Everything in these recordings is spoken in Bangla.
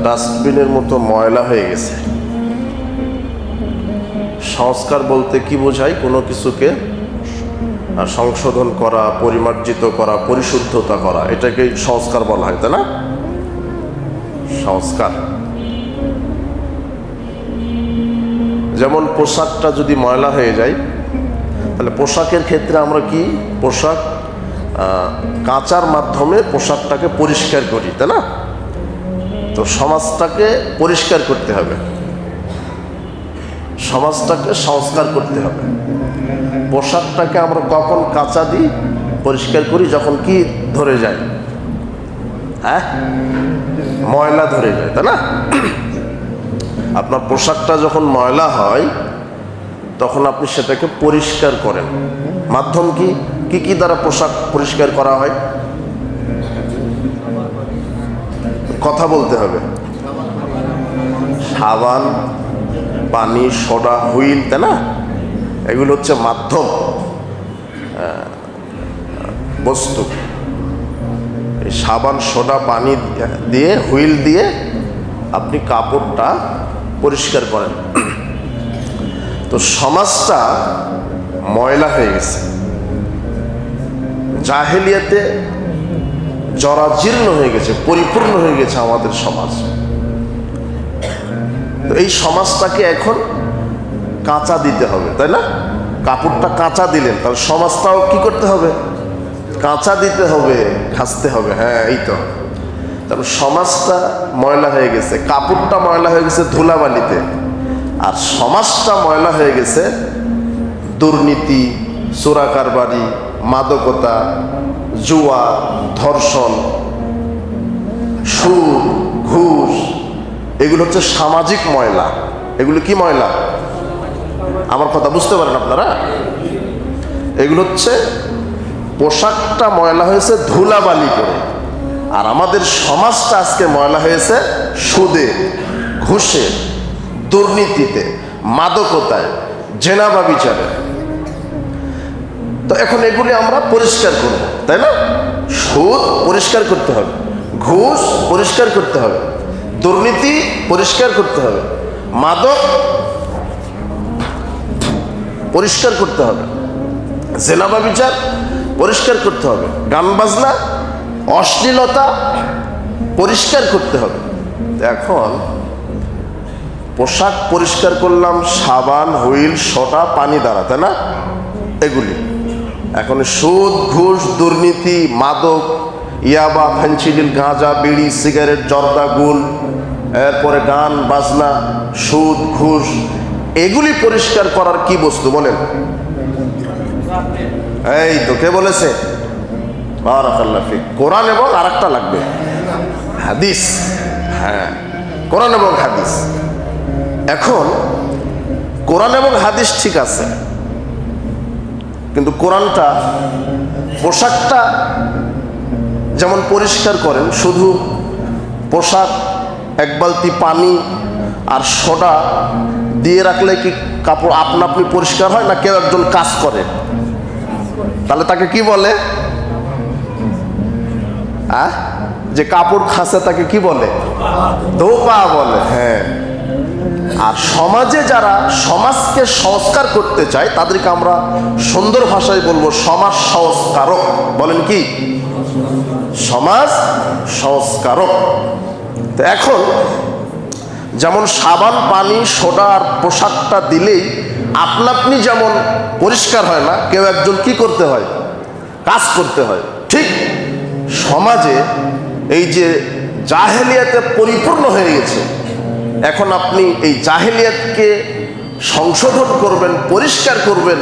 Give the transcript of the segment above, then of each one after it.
ডাস্টবিনের মতো ময়লা হয়ে গেছে। সংস্কার বলতে কি বোঝায়? কোনো কিছুকে সংশোধন করা, পরিমার্জিত করা, পরিশুদ্ধতা করা, এটাকে সংস্কার বলা হয়, তাই না? সংস্কার। যেমন পোশাকটা যদি ময়লা হয়ে যায়, তাহলে পোশাকের ক্ষেত্রে আমরা কি পোশাক কাচার মাধ্যমে পোশাকটাকে পরিষ্কার করি, তাই না? তো সমাজটাকে পরিষ্কার করতে হবে, সমাজটাকে সংস্কার করতে হবে। পোশাকটাকে আমরা কখন কাচা দিই, পরিষ্কার করি? যখন কি ধরে যায়, হ্যাঁ, ময়লা ধরে যায়, তাই না? আপনার পোশাকটা যখন ময়লা হয় তখন আপনি সেটাকে পরিষ্কার করেন। মাধ্যম কি? কি কি দ্বারা পোশাক পরিষ্কার করা হয়? কথা বলতে হবে। সাবান, পানি, সোডা, হুইল, তাই না? এগুলো হচ্ছে মাধ্যম বস্তু। এই সাবান, সোডা, পানি দিয়ে, হুইল দিয়ে আপনি কাপড়টা পরিষ্কার করেন। তো সমাজটা ময়লা হয়ে গেছে, জাহেলিয়াতে জরাজীর্ণ হয়ে গেছে, পরিপূর্ণ হয়ে গেছে আমাদের সমাজ। তো এই সমাজটাকে এখন কাঁচা দিতে হবে, তাই না? কাপড়টা কাঁচা দিলেন, তাহলে সমাজটাও কি করতে হবে? কাঁচা দিতে হবে, ঘাসতে হবে। হ্যাঁ, এই তো। তারপর সমাজটা ময়লা হয়ে গেছে, কাপড়টা ময়লা হয়ে গেছে ধুলাবালিতে, আর সমাজটা ময়লা হয়ে গেছে দুর্নীতি, চোরাকারবারি, মাদকতা, জুয়া, ধর্ষণ, সুদ, ঘুষ। এগুলো হচ্ছে সামাজিক ময়লা। এগুলো কি ময়লা? আমার কথা বুঝতে পারেন আপনারা? এগুলো হচ্ছে, পোশাকটা ময়লা হয়েছে ধুলাবালি করে, আর আমাদের সমাজটা আজকে ময়লা হয়েছে সুদে, ঘুষে, দুর্নীতিতে, মাদকতায়, জেনা বা বিচারে। তো এখন এগুলি আমরা পরিষ্কার করব, তাই না? সুদ পরিষ্কার করতে হবে, ঘুষ পরিষ্কার করতে হবে, দুর্নীতি পরিষ্কার করতে হবে, মাদক পরিষ্কার করতে হবে, জেনা বা বিচার পরিষ্কার করতে হবে, গান বাজনা, অশ্লীলতা পরিষ্কার করতে হবে। এখন পোশাক পরিষ্কার করলাম সাবান, হুইল, সোডা, পানি দ্বারা, তাই না? এগুলি এখন সুদ, ঘুষ, দুর্নীতি, মাদক, ইয়াবা, ফেন্সিডিল, গাঁজা, বিড়ি, সিগারেট, জর্দা, গুল, এরপরে গান বাজনা, সুদ, ঘুষ, এগুলি পরিষ্কার করার কি বস্তু বলেন? এই তো, কে বলেছে? বারাকাল্লাহ ফিক। কোরআন এবং আরেকটা লাগবে, হাদিস। হ্যাঁ, কোরআন এবং হাদিস। এখন কোরআন এবং হাদিস ঠিক আছে, কিন্তু কোরআনটা পোশাকটা যেমন পরিষ্কার করেন, শুধু পোশাক এক বালতি পানি আর সোডা দিয়ে রাখলে কি কাপড় আপনা আপনি পরিষ্কার হয়? না কেউ একজন কাজ করে? তাহলে তাকে কি বলে? যে কাপড় খাসে তাকে কি বলে? ধোপা বলে। হ্যাঁ। আর সমাজে যারা সমাজকে সংস্কার করতে চায় তাদেরকে আমরা সুন্দর ভাষায় বলবো সমাজ সংস্কারক। বলেন কি? সমাজ সংস্কারক। তো এখন যেমন সাবান, পানি, সোডা আর পোশাকটা দিলেই আপনা আপনি যেমন পরিষ্কার হয় না, কেউ একজন কি করতে হয়? কাজ করতে হয়। ঠিক সমাজে এই যে জাহেলিয়াতে পরিপূর্ণ হয়ে গেছে, এখন আপনি এই জাহেলিয়াতকে সংশোধন করবেন, পরিষ্কার করবেন,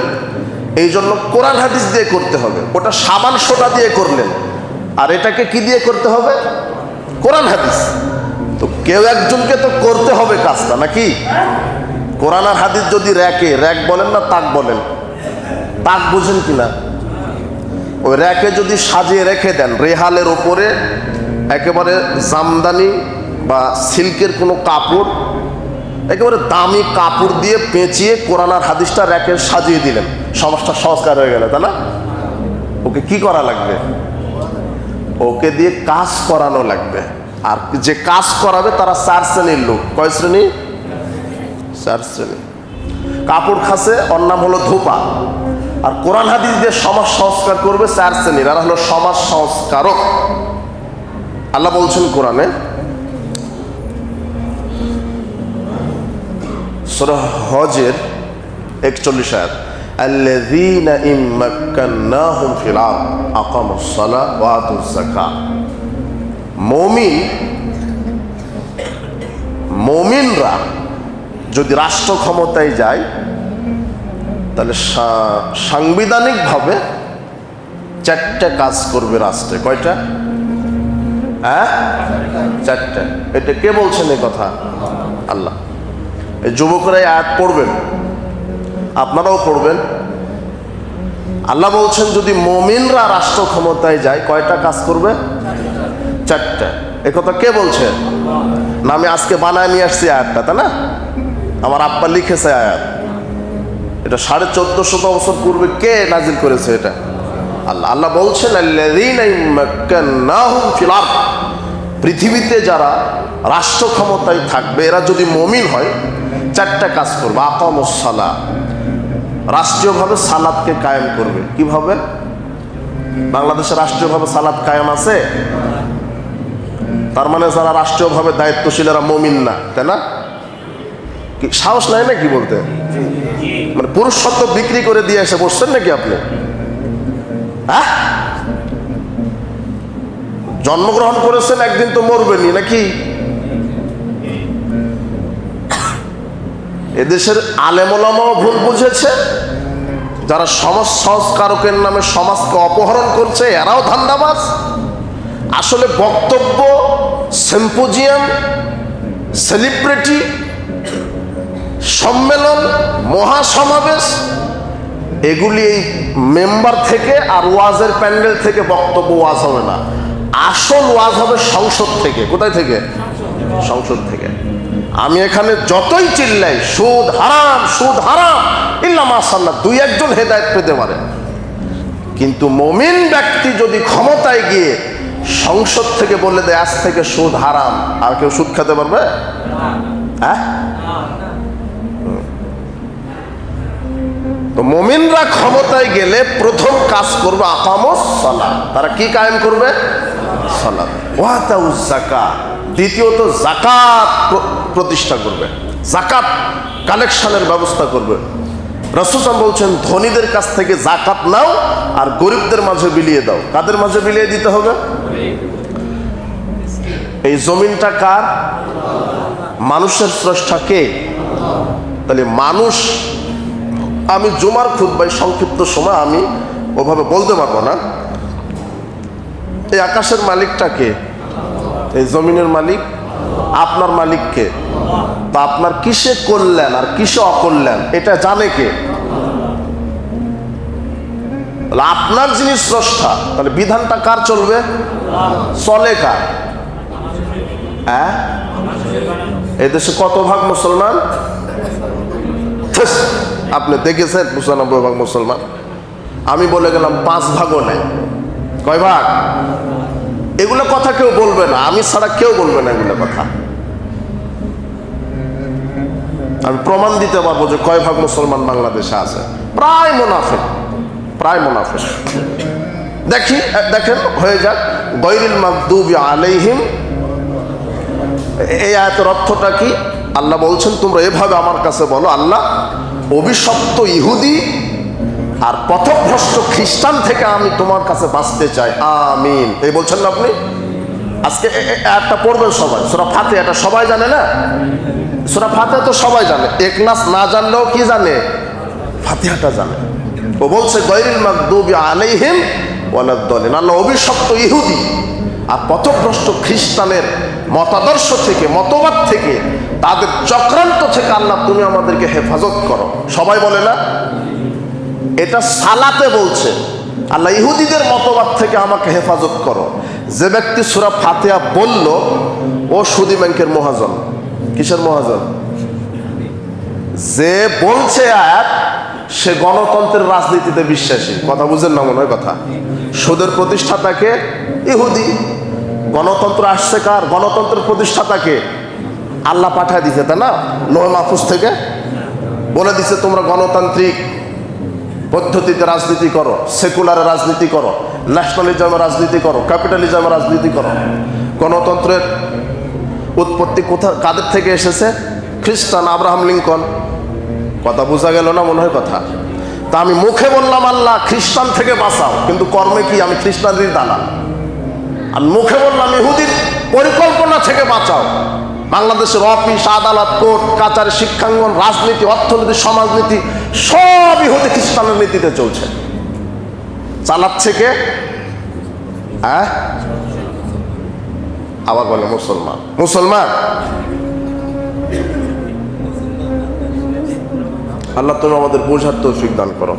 এই জন্য কোরআন হাদিস দিয়ে করতে হবে। ওটা সাবান সোডা দিয়ে করলেন, আর এটাকে কি দিয়ে করতে হবে? কোরআন হাদিস। তো কেউ একজনকে তো করতে হবে কাজটা, নাকি? কোরআন আর হাদিস যদি র্যাক বলেন না তাক বলেন, তাক বুঝেন কিনা? ওই র্যাকে যদি সাজিয়ে রেখে দেন, রেহালের ওপরে একেবারে জামদানি বা সিল্কের কোনো কাপড়, একেবারে দামি কাপড় দিয়ে পেঁচিয়ে কোরআন আর হাদিসটা র্যাকে সাজিয়ে দিলেন, সমাজটা সংস্কার হয়ে গেল, তাই না? ওকে কি করা লাগবে? ওকে দিয়ে কাজ করানো লাগবে। আর যে কাজ করাবে তারা 4 শ্রেণীর লোক। কয় শ্রেণী? 4 শ্রেণী। কাপড় খাসে, ওর নাম হলো ধোপা। আর কোরআন হাদিস দিয়ে সমাজ সংস্কার করবে 4 শ্রেণীর, আর হলো সমাজ সংস্কারক। আল্লাহ বলছেন কোরআনে, সূরা হজের 41 আয়াত, আল্লাযীনা ইম্মাক্কান্নাহুম ফিল আরদ আকামুস সালাহ ওয়া আতুজ যাকাত। মুমিনরা যদি রাষ্ট্র ক্ষমতায় যায় তাহলে সাংবিধানিকভাবে 4টে কাজ করবে রাষ্ট্রে। কয়টা? হ্যাঁ, 4টে। এটা কে বলছেন এই কথা? আল্লাহ। এই যুবকরা আয়াত পড়বেন, আপনারাও পড়বেন। আল্লাহ বলছেন যদি মুমিনরা রাষ্ট্র ক্ষমতায় যায় কয়টা কাজ করবে? 4টে। এ কথা কে বলছে? না আমি আজকে বানায় নিয়ে আসছি আয়াতটা, তাই না? আমার আব্বা লিখেছে আয়াত। এটা 1450 বছর পূর্বে কে নাজিল করেছে? এটা আল্লাহ। আল্লাহ বলছেন আল্লাযীনা ইম্মাক্কান্নাহুম ফিল আরদ, পৃথিবীতে যারা রাষ্ট্র ক্ষমতায় থাকবে এরা যদি মুমিন হয় 4টা কাজ করবে। আকামুস সালাহ, রাষ্ট্রীয়ভাবে সালাতকে কায়েম করবে। কিভাবে? বাংলাদেশে রাষ্ট্রীয়ভাবে সালাত কায়েম আছে? তার মানে যারা রাষ্ট্রীয়ভাবে দায়িত্বশীল এরা মুমিন না, তাই না? কি সাহস নাই নাকি বলতে? মানে পুরুষত্ব বিক্রি করে দিয়ে এসে বসছেন নাকি আপনি? হ্যাঁ, জন্মগ্রহণ করেছেন, একদিন তো মরবেনই নাকি? এদেশের আলেম ওলামাও ভুল বুঝেছে, যারা সমাজ সংস্কারকের নামে সমাজকে অপহরণ করছে এরাও ধান্দাবাজ। আসলে বক্তব্য, সিম্পোজিয়াম, সেলিব্রিটি, সম্মেলন, মহাসমাবেশ, এগুলি এই মেম্বার থেকে আর ওয়াজের প্যান্ডেল থেকে বক্তব্য ওয়াজ হবে না। আসল ওয়াজ হবে সংসদ থেকে। কোথায় থেকে? সংসদ থেকে। আমি এখানে যতই চিল্লাই সুদ হারাম, সুদ হারাম, ইল্লা মাশাআল্লাহ 2-1 হেদায়েত পেতে পারে, কিন্তু মুমিন ব্যক্তি যদি ক্ষমতায় গিয়ে সংসদ থেকে বলে দেয় আজ থেকে সুদ হারাম, আর কেউ সুদ খেতে পারবে? হ্যাঁ। তো মুমিনরা ক্ষমতায় গেলে প্রথম কাজ করবে আকামুস সালাহ। তারা কি কায়েম করবে? সালাত। ওয়া আতাউজ যাকাত, দ্বিতীয়ত যাকাত প্রতিষ্ঠা করবে, যাকাত কালেকশনের ব্যবস্থা করবে। রাসূল সাল্লাল্লাহু আলাইহি ওয়াসাল্লাম বলছেন ধনীদের কাছ থেকে যাকাত নাও আর গরিবদের মাঝে বিলিয়ে দাও। কাদের মাঝে বিলিয়ে দিতে হবে? এই জমিনটা কার? মানুষের স্রষ্টা কে? তাহলে মানুষ, আমি জুমার খুতবায় সংক্ষিপ্ত সময় আমি ওভাবে বলতে পারবো না। এই আকাশের মালিকটা কে? এই জমিনের মালিক? আপনার মালিক কে? তা আপনার কিসে কল্যাণ আর কিসে অকল্যাণ এটা জানে কে? আপনার যিনি স্রষ্টা, তাহলে বিধানটা কার চলবে? চলে কার? হ্যাঁ, এদেশে কত ভাগ মুসলমান? আপনি দেখেছেন 95 ভাগ মুসলমান। আমি বলে গেলাম 5 ভাগও নেই। কয় ভাগ? এগুলো কথা কেউ বলবে না, আমি ছাড়া কেউ বলবে না এগুলো কথা। আমি প্রমাণ দিতে পারবো যে কয় ভাগ মুসলমান বাংলাদেশে আছে। প্রায় মুনাফিক, প্রায় মুনাফিক। দেখেন হয়ে যাক গায়রিল মাগদুবি আলাইহিম। এই আয়াতের অর্থটা কি? আল্লাহ বলছেন তোমরা এভাবে আমার কাছে বলো, আল্লাহ অভিশপ্ত ইহুদি আর পথভ্রষ্ট খ্রিস্টান থেকে আমি তোমার কাছে বাঁচতে চাই, আমিন। এই বলছেন না আপনি? আজকে একটা পড়বেন সবাই, সূরা ফাতিহা। এটা সবাই জানে না? সূরা ফাতিহা তো সবাই জানে, ইখলাস না জানলেও কি জানে? ফাতিহাটা জানে। ও বলছে গায়রিল মাগদুবি আলাইহিম ওয়ালাদ-দালিন। আল্লাহ অভিশপ্ত ইহুদি আর পথভ্রষ্ট খ্রিস্টানের মতাদর্শ থেকে, মতবাদ থেকে, তাদের চক্রান্ত থেকে আল্লাহ তুমি আমাদেরকে হেফাজত করো। সবাই বলে না? এটা সালাতে বলছে আল্লাহ ইহুদিদের মতবাদ থেকে আমাকে হেফাজত করো। যে ব্যক্তি সূরা ফাতিহা বলল ও সুদী ব্যাংকের মহাজন। কিসের মহাজন? যে বলছে আয়াত সে গণতন্ত্রের রাজনীতিতে বিশ্বাসী। কথা বুঝেন না মনে হয় কথা? সুদের প্রতিষ্ঠাতাকে ইহুদি, গণতন্ত্র আসছে কার? গণতন্ত্রের প্রতিষ্ঠাতাকে আল্লাহ পাঠায় দিছে, তাই না? লৌহ মাহফুজ থেকে বলে দিছে তোমরা গণতান্ত্রিক পদ্ধতিতে রাজনীতি করো, সেকুলার রাজনীতি করো, ন্যাশনালিজমের রাজনীতি করো, ক্যাপিটালিজমের রাজনীতি করো। গণতন্ত্রের উৎপত্তি কাদের থেকে এসেছে? খ্রিস্টান, আব্রাহাম লিঙ্কন। কথা বোঝা গেল না? মনে হয় কথা। তা আমি মুখে বললাম আল্লাহ খ্রিস্টান থেকে বাঁচাও, কিন্তু কর্মে কি আমি খ্রিস্টানদের দালাল? আমি মুখে বললাম ইহুদির পরিকল্পনা থেকে বাঁচাও। বাংলাদেশের অফিস, আদালত, কোর্ট কাচারি, শিক্ষাঙ্গন, রাজনীতি, অর্থনীতি, সমাজনীতি সব ইহুদি খ্রিস্টানের নীতিতে চলছে। চালাচ্ছে কে? হ্যাঁ, আবার বলে মুসলমান। মুসলমান আল্লাহ তুমি আমাদের বোঝার তৌফিক দান করো।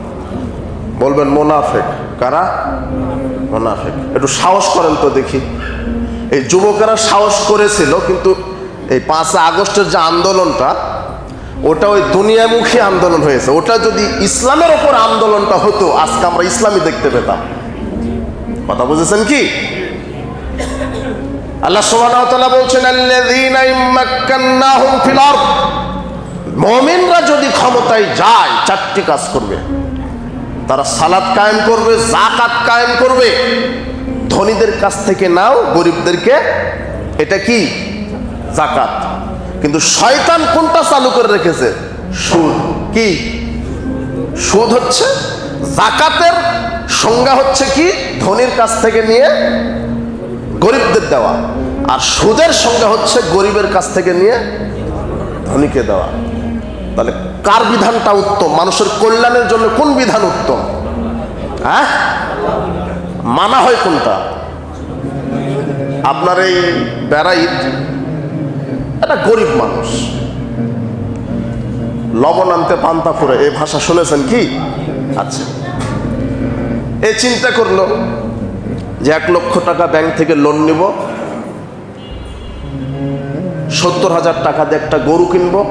বলবেন মুনাফিক কারা? মুনাফিক। একটু সাহস করেন তো দেখি। এই যুবকেরা সাহস করেছিল, কিন্তু এই 5 আগস্টের যে আন্দোলনটা, ওটা ওই দুনিয়ামুখী আন্দোলন হয়েছে। ওটা যদি ইসলামের ওপর আন্দোলনটা হতো, আজকে আমরা ইসলামই দেখতে পেতাম। কথা বুঝেছেন কি? আল্লাহ সুবহানাহু ওয়া তাআলা বলছেন আল্লাযীনা ইম্মাক্কান্নাহুম ফিল আরদ, মুমিনরা যদি ক্ষমতায় যায় 4টি কাজ করবে। তারা সালাত কায়েম করবে, যাকাত কায়েম করবে, ধনীদের কাছ থেকে নাও, গরিবদেরকে, এটা কি? যাকাত। কিন্তু শয়তান কোনটা চালু করে রেখেছে? সুদ। কি? সুদ হচ্ছে যাকাতের সংজ্ঞা হচ্ছে কি? ধনীর কাছ থেকে নিয়ে গরিবদের দেওয়া। আর সুদের সংজ্ঞা হচ্ছে গরিবের কাছ থেকে নিয়ে ধনীকে দেওয়া। তাহলে কার বিধানটা উত্তম? মানুষের কল্যাণের জন্য কোন বিধান উত্তম? হ্যাঁ, মানা হয় কোনটা? আপনার এই বেড়াইত একটা গরিব মানুষ, লবণ আনতে পান্তা ফুরে, এই ভাষা শুনেছেন কি? আচ্ছা, এই চিন্তা করলো যে 1 লক্ষ টাকা ব্যাংক থেকে লোন নিব, 70,000 টাকা দিয়ে একটা গরু কিনবো,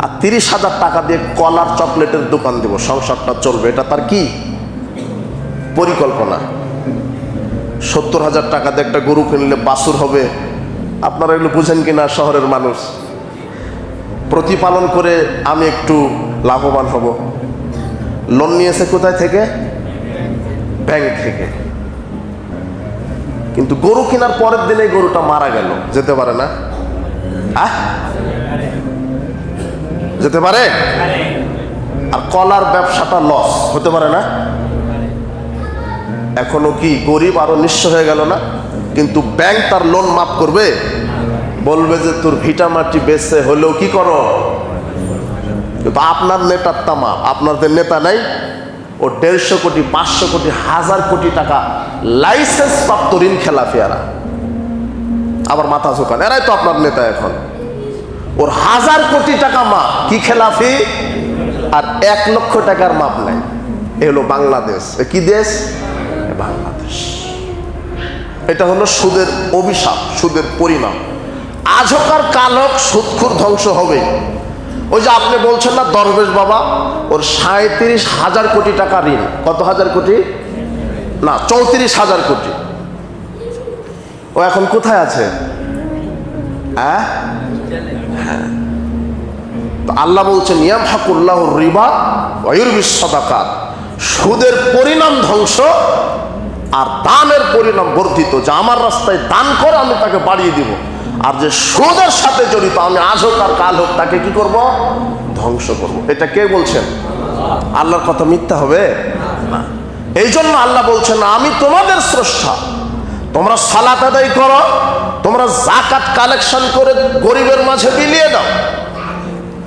আর 30,000 টাকা দিয়ে কলার চকলেটের দোকান দিব, সংসারটা চলবে। এটা তার কি পরিকল্পনা? 70,000 টাকা দিয়ে একটা গরু কিনলে বাছুর হবে। আপনারা এগুলো বুঝেন কিনা? শহরের মানুষ প্রতিপালন করে আমি একটু লাভবান হব। লোন নিয়েছে কোথায় থেকে? ব্যাংক থেকে। কিন্তু গরু কেনার পরের দিনে গরুটা মারা গেল, যেতে পারে না? যেতে পারে? আর কলার ব্যবসাটা লস, হতে পারে না? এখনো কি গরিব আরো নিঃস্ব হয়ে গেল না? কিন্তু ব্যাংক তার লোন মাফ করবে? বলবে যে তোর ভিটা মাটি বেচে হলেও কি করো। কিন্তু আপনার নেতার তামা, আপনাদের নেতা নাই, ও 150 কোটি, 500 কোটি, 1000 কোটি টাকা লাইসেন্স প্রাপ্ত ঋণ খেলাফিয়ারা আবার মাথা ঝোকান, এরাই তো আপনার নেতা। এখন ওর 1000 কোটি টাকা মাপ, কি খেলাফি? আর 1 লক্ষ টাকার মাপ নাই। এ হলো বাংলাদেশ। কি দেশ? বাংলাদেশ। এটা হলো সুদের অভিশাপ, সুদের পরিণাম। আজ হোক আর কাল হোক সুদখোর ধ্বংস হবে। ওই যে আপনি বলছেন না দরবেশ বাবা, ওর 37,000 কোটি টাকা ঋণ। কত হাজার কোটি? না, 34,000 কোটি। ও এখন কোথায় আছে? হ্যাঁ, আল্লাহ বলছেন ইয়ামহাকুল্লাহুর রিবা ওয়া ইউরবিস সাদাকাত, সুদের পরিণাম ধ্বংস আর দানের পরিণাম বর্ধিত। যে আমার রাস্তায় দান করে আমি তাকে বাড়িয়ে দিব, আর যে সুদের সাথে জড়িত আমি আজ হোক আর কাল হোক তাকে কি করব? ধ্বংস করব। এটা কে বলছেন? আল্লাহর কথা মিথ্যা হবে না। এই জন্য আল্লাহ বলছেন আমি তোমাদের স্রষ্টা, তোমরা সালাত আদায় করো, তোমরা যাকাত কালেকশন করে গরিবের মাঝে বিলিয়ে দাও।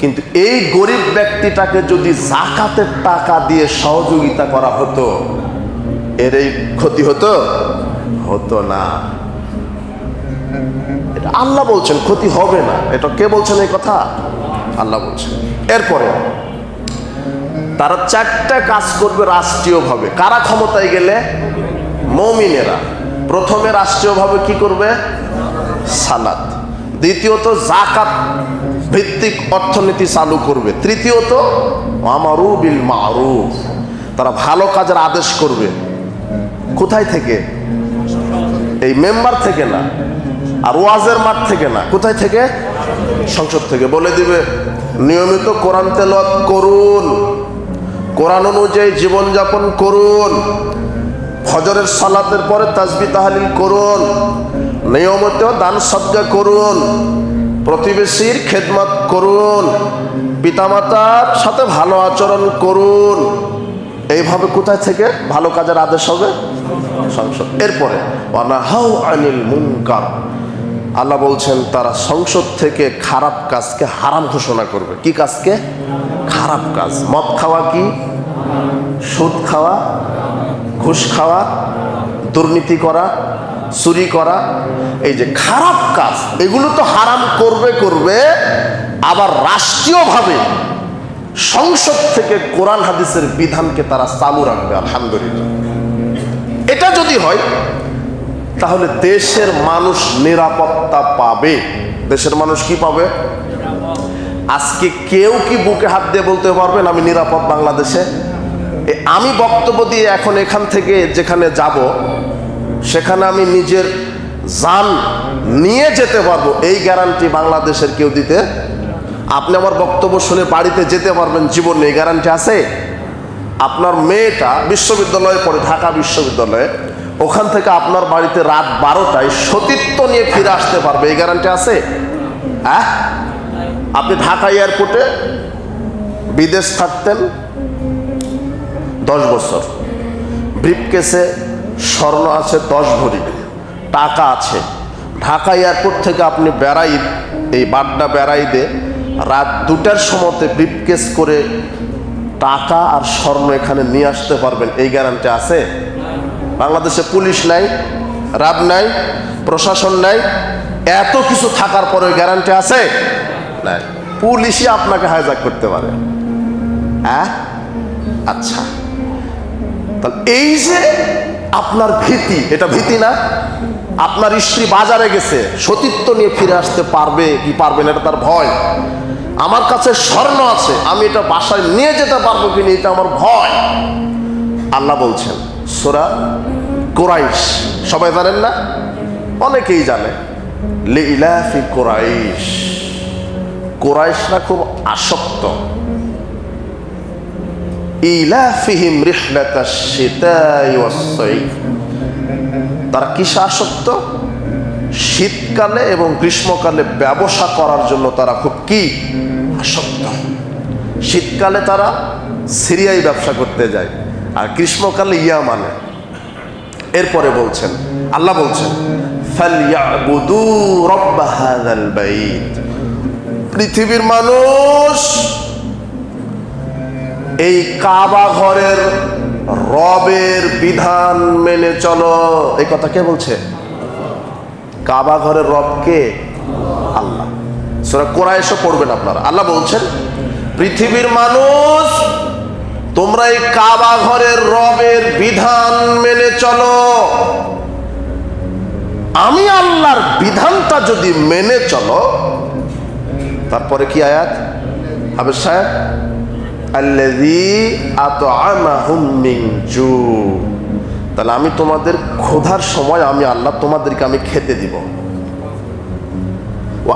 কিন্তু এই গরিব ব্যক্তিটাকে যদি যাকাতের টাকা দিয়ে সহযোগিতা করা হতো, এর এই ক্ষতি হতো? হতো না। এটা আল্লাহ বলছেন ক্ষতি হবে না। এটা কে বলছেন এই কথা? আল্লাহ বলছেন। এরপরে তারা 4টা কাজ করবে রাষ্ট্রীয়ভাবে। কারা ক্ষমতায় গেলে? মুমিনেরা। প্রথমে রাষ্ট্রীয়ভাবে কি করবে? সালাত। দ্বিতীয়ত যাকাত ভিত্তিক অর্থনীতি চালু করবে। তৃতীয়ত আমারু বিল মারুফ, তারা ভালো কাজের আদেশ করবে। কোথায় থেকে? এই মেম্বার থেকে না, আর ওয়াজের মাঠ থেকে না, কোথায় থেকে? সংসদ থেকে। বলে দিবে নিয়মিত কোরআন তেলাওয়াত করুন, কোরআন অনুযায়ী জীবনযাপন করুন, ফজরের সালাতের পরে তাসবিহ তাহলিল করুন, নিয়মিত দান সদকা করুন, প্রতিবেশীর খেদমত করুন, পিতামাতার সাথে ভালো আচরণ করুন। এইভাবে কোথায় থেকে ভালো কাজের আদেশ হবে? সংসদ। এরপরে ওয়ানাহাউ আনিল মুনকার, আল্লাহ বলছেন তারা সংসদ থেকে খারাপ কাজকে হারাম ঘোষণা করবে। কি কাজকে? খারাপ কাজ। মদ খাওয়া কি? সুদ খাওয়া, ঘুষ খাওয়া, দুর্নীতি করা, চুরি করা, এই যে খারাপ কাজ, এগুলো তো হারাম করবে। আবার রাষ্ট্রীয়ভাবে সংসদ থেকে কোরআন হাদিসের বিধানকে তারা চালু রাখবে। আলহামদুলিল্লাহ। এটা যদি হয় তাহলে দেশের মানুষ নিরাপত্তা পাবে। দেশের মানুষ কি পাবে? আজকে কেউ কি বুকে হাত দিয়ে বলতে পারবেন আমি নিরাপদ বাংলাদেশে? আমি বক্তব্য দিয়ে এখন এখান থেকে যেখানে যাব সেখানে আমি নিজের জান নিয়ে যেতে পারবো, এই গ্যারান্টি বাংলাদেশের কেউ দিতে? আপনি আমার বক্তব্য শুনে বাড়িতে যেতে পারবেন জীবনে, এই গ্যারান্টি আছে? আপনার মেয়েটা বিশ্ববিদ্যালয়ে পড়ে, ঢাকা বিশ্ববিদ্যালয়ে, ওখান থেকে আপনার বাড়িতে রাত 12টায় সতীত্ব নিয়ে ফিরে আসতে পারবে, এই গ্যারান্টি আছে? হ্যাঁ, আপনি ঢাকা এয়ারপোর্টে বিদেশ থাকতেন 10 বছর, ব্রিফকেসে স্বর্ণ আছে 10 ভরি, টাকা আছে, ঢাকা এয়ারপোর্ট থেকে আপনি এই বাড্ডা বেড়াইদে রাত 2টার সময়তে ব্রিফকেস করে টাকা আর স্বর্ণ এখানে নিয়ে আসতে পারবেন, এই গ্যারান্টি আছে? বাংলাদেশে পুলিশ নাই, র্যাব নাই, প্রশাসন নাই, এত কিছু থাকার পরে গ্যারান্টি আছে? নাই। পুলিশই আপনাকে হাইজ্যাক করতে পারে। হ্যাঁ, আচ্ছা, তাহলে এই যে আপনার ভীতি, এটা ভীতি না? আপনার স্ত্রী বাজারে গেছে, সতীত্ব নিয়ে ফিরে আসতে পারবে কি পারবে না, এটা তার ভয়। আমার কাছে স্বর্ণ আছে, আমি এটা বাসায় নিয়ে যেতে পারবো কিনা, এটা আমার ভয়। আল্লাহ বলছেন সূরা কুরাইশ, সবাই জানেন না? অনেকেই জানে। লিইলাফি কুরাইশ, কুরাইশরা খুব আসক্ত। ইলাফিহিম রিহলাতাশ শিতাই ওয়াস সাইফ, তারা কিসে আসক্ত? শীতকালে এবং গ্রীষ্মকালে ব্যবসা করার জন্য তারা খুব কি আসক্ত। শীতকালে তারা সিরিয়ায় ব্যবসা করতে যায়, আর গ্রীষ্মকালে ইয়ামানে। এরপরে বলছেন, আল্লাহ বলছেন ফালইয়াবুদু রাব্ব হাযাল বাইত, পৃথিবীর মানুষ এই কাবা ঘরের রবের বিধান মেনে চলো। এই কথা কে বলছে? কাবা ঘরের রব কে? আল্লাহ। সূরা কুরাইশও পড়বেন আপনারা। আল্লাহ বলছেন পৃথিবীর মানুষ তোমরা এই কাবা ঘরের রবের বিধান মেনে চলো। আমি আল্লাহর বিধানটা যদি মেনে চলো, তারপরে কি আয়াত হাফেজ সাহেব? আল্লাযী আত'আমাহুম মিন জু, তাহলে আমি তোমাদের ক্ষুধার সময় আমি আল্লাহ তোমাদেরকে আমি খেতে দিব। ওয়া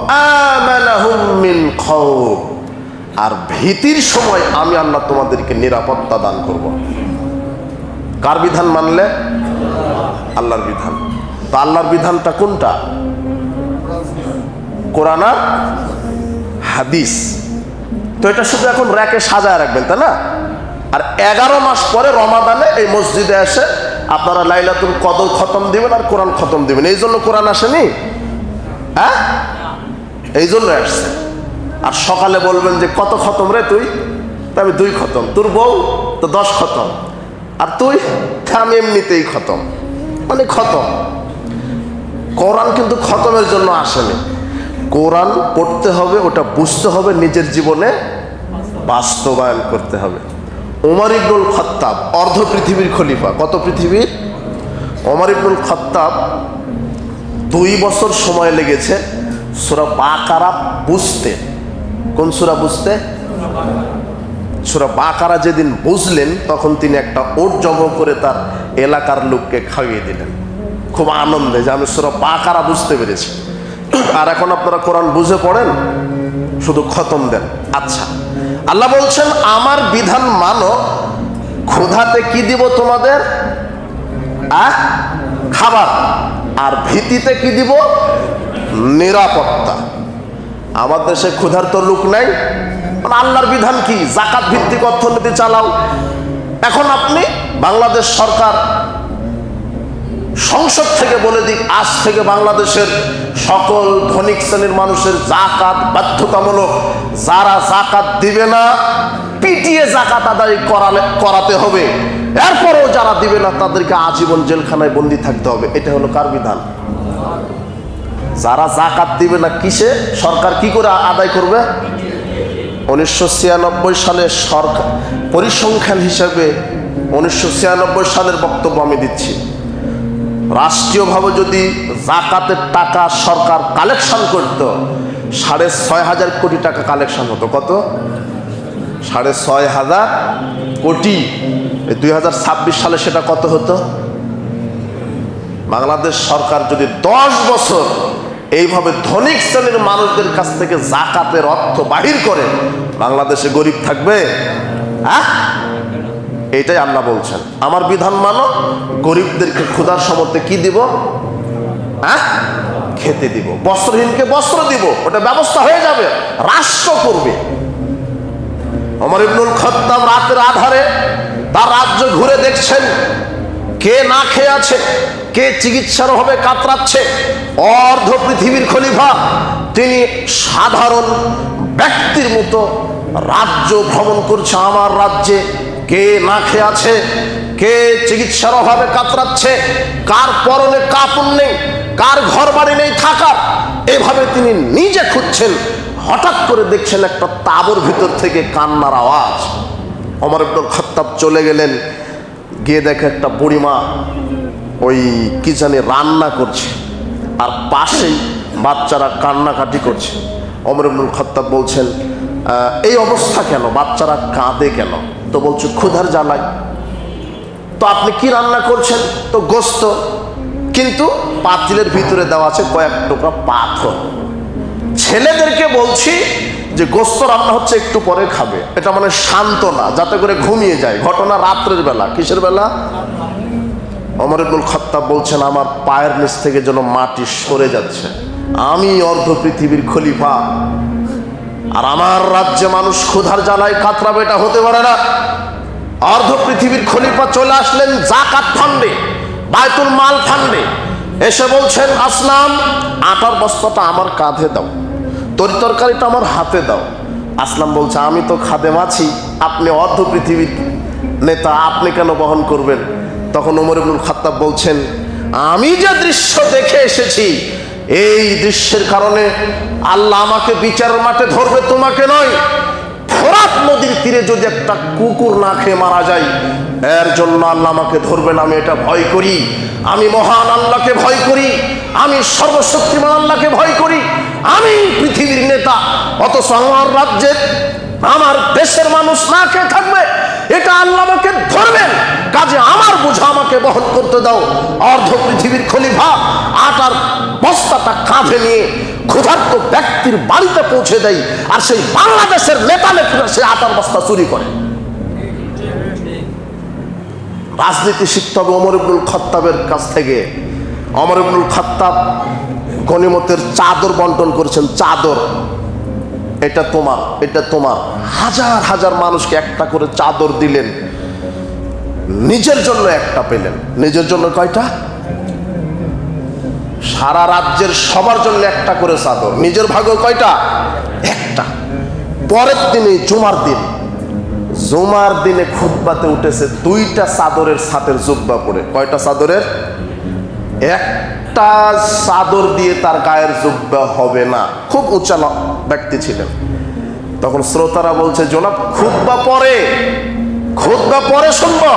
আমানাহুম মিন খাউফ, আর ভীতির সময় আমি আল্লাহ তোমাদেরকে নিরাপত্তা দান করব। কার বিধান মানলে? আল্লাহর বিধান। তো আল্লাহর বিধানটা কোনটা? কোরআন আর হাদিস। তো এটা শুধু এখন র্যাকে সাজায় রাখবেন, তাই না? আর 11 মাস পরে রমাদানে এই মসজিদে এসে আপনারা লাইলাতুল কদর খতম দিবেন আর কোরআন খতম দিবেন। এই জন্য কোরআন আসেনি, হ্যাঁ, এই জন্য আসছে। আর সকালে বলবেন যে কত খতম রে তুই? তা আমি 2 খতম। তোর বউ তো 10 খতম, আর তুই? আমি এমনিতেই খতম, মানে খতম। কোরআন কিন্তু খতমের জন্য আসেনি। কোরআন পড়তে হবে, ওটা বুঝতে হবে, নিজের জীবনে বাস্তবায়ন করতে হবে। ওমর ইবনুল খাত্তাব অর্ধ পৃথিবীর খলিফা। কত পৃথিবীর? ওমর ইবনুল খাত্তাব 2 বছর সময় লেগেছে সূরা বাকারা বুঝতে। কোন সূরা বুঝতে? সূরা বাকারা যেদিন বুঝলেন তখন তিনি একটা ওট জমা করে তার এলাকার লোককে খাইয়ে দিলেন, খুব আনন্দে যে আমি সূরা বাকারা বুঝতে পেরেছি। আর এখন আপনারা কোরআন বুঝে পড়েন, শুধু খতম দেন। আচ্ছা, আল্লাহ বলছেন আমার বিধান মানো, ক্ষুধাতে কি দিব তোমাদের? খাবার। আর ভীতিতে কি দিব? নিরাপত্তা। আমার দেশে ক্ষুধার তো লোক নাই, আল্লাহর বিধান কি? জাকাত ভিত্তিক অর্থনীতি চালাও। এখন আপনি বাংলাদেশ সরকার সংসদ থেকে বলে দিক, আজ থেকে বাংলাদেশের সকল ধনিক শ্রেণীর মানুষের জাকাত বাধ্যতামূলক, যারা জাকাত দিবে না পিটিয়ে জাকাত আদায় করাতে হবে, এরপরেও যারা দিবে না তাদেরকে আজীবন জেলখানায় বন্দী থাকতে হবে। এটা হলো কার বিধান? যারা জাকাত দিবে না কিসে সরকার কি করে আদায় করবে? 1996 সালে সরকার পরিসংখ্যান হিসেবে 1996 সালের বক্তব্য আমি দিচ্ছি। রাষ্ট্রীয়ভাবে যদি জাকাতের টাকা সরকার কালেকশন করত, 6,500 কোটি টাকা কালেকশন হতো। কত? 6,500 কোটি। 2026 সালে সেটা কত হতো? বাংলাদেশ সরকার যদি 10 বছর এইভাবে ধনিক শ্রেণীর মানুষদের কাছ থেকে জাকাতের অর্থ বাহির করে, বাংলাদেশে গরিব থাকবে? এইটাই আল্লাহ বলছেন আমার বিধান মানো, গরিবদেরকে ক্ষুধার সমতে কি দিব? খেতে দিব। বস্ত্রহীনকে বস্ত্র দিব। ওটা ব্যবস্থা হয়ে যাবে, রাষ্ট্র করবে। ওমর ইবনুল খাত্তাব রাতের আধারে তার রাজ্য ঘুরে দেখছেন কে না খেয়ে আছে, কে চিকিৎসার অভাবে কাতরাচ্ছে। অর্ধ পৃথিবীর খলিফা তিনি সাধারণ ব্যক্তির মতো রাজ্য ভ্রমণ করছে। আমার রাজ্যে কে না খেয়ে আছে, কে চিকিৎসার অভাবে কাতরাচ্ছে, কার পরনে কাপড় নেই, কার ঘর বাড়ি নেই থাকার, এভাবে তিনি নিজে খুঁজছেন। হঠাৎ করে দেখছেন একটা তাঁবুর ভিতর থেকে কান্নার আওয়াজ। ওমর ইবনুল খাত্তাব চলে গেলেন, গিয়ে দেখে একটা বুড়িমা ওই কি জানি রান্না করছে, আর পাশেই বাচ্চারা কান্নাকাটি করছে। ওমর ইবনুল খাত্তাব বলছেন এই অবস্থা কেন, বাচ্চারা কাঁদে কেন? তো বলছে ক্ষুধার জ্বালায়। তো আপনি কি রান্না করছেন? তো গোস্ত, কিন্তু পাতিলের ভিতরে দেওয়া আছে কয়েক টুকরা পাথর। ছেলেদেরকে বলছি যে গোস্ত রান্না হচ্ছে, একটু পরে খাবে। এটা মানে সান্ত্বনা, যাতে করে ঘুমিয়ে যায়। ঘটনা রাত্রের বেলা। কিসের বেলা? ওমর ইবনুল খাত্তাব বলছেন আমার পায়ের নিচ থেকে যেন মাটি সরে যাচ্ছে। আমি অর্ধ পৃথিবীর খলিফা, আর আমার রাজ্যে মানুষ ক্ষুধার জ্বালায় কাতরাবে, এটা হতে পারে না। অর্ধ পৃথিবীর খলিফা চলে আসলেন জাকাত ফান্ডে, বায়তুল মাল ফান্ডে, এসে বলছেন আসলাম আটার বস্তাটা আমার কাঁধে দাও, তরকারিটা আমার হাতে দাও। আসলাম বলছে আমি তো খাদেম আছি, আপনি অর্ধ পৃথিবীর নেতা, আপনি কেন বহন করবেন? তখন ওমর ইবনুল খাত্তাব বলছেন আমি যে দৃশ্য দেখে এসেছি, এই দৃশ্যের কারণে আল্লাহ আমাকে বিচারের মাঠে ধরবে, তোমাকে নয়। ফোরাত নদীর তীরে যদি একটা কুকুর না খেয়ে মারা যায়, এর জন্য আল্লাহ আমাকে ধরবেন, আমি এটা ভয় করি। আমি মহান আল্লাহকে ভয় করি, আমি সর্বশক্তিমান আল্লাহকে ভয় করি, আমি পৃথিবীর নেতা, অথচ আমার রাজ্যের আমার দেশের মানুষ না খেয়ে থাকবে, এটা আল্লাহ আমাকে ধরবেন। কাজে আমার বোঝা আমাকে বহন করতে দাও। অর্ধ পৃথিবীর খলিফা আটার বস্তাটা কাঁধে নিয়ে ক্ষুধার্ত ব্যক্তির বাড়িতে পৌঁছে দেয়, আর সেই বাংলাদেশের নেতা নেত্রীরা সে আটার বস্তা চুরি করে। রাজনীতি শিখতে হবে ওমর ইবনুল খাত্তাবের কাছ থেকে। ওমর ইবনুল খাত্তাব গনিমতের চাদর বন্টন করেছেন। চাদর, এটা তোমার, এটা তোমার। হাজার হাজার মানুষকে একটা করে চাদর দিলেন, নিজের জন্য একটা পেলেন। নিজের জন্য কয়টা? সারা রাজ্যের সবার জন্য একটা করে চাদর। নিজের ভাগ্য কয়টা? একটা। পরের দিনে জুমার দিনে খুতবাতে উঠেছে 2টা চাদরের ছাতের জুব্বা পরে। কয়টা চাদরের? একটা চাদর দিয়ে তার গায়ের জুব্বা হবে না। খুব উঁচা ব্যক্তি ছিলেন। তখন শ্রোতারা বলছে জনাব খুতবা পরে শুনবো।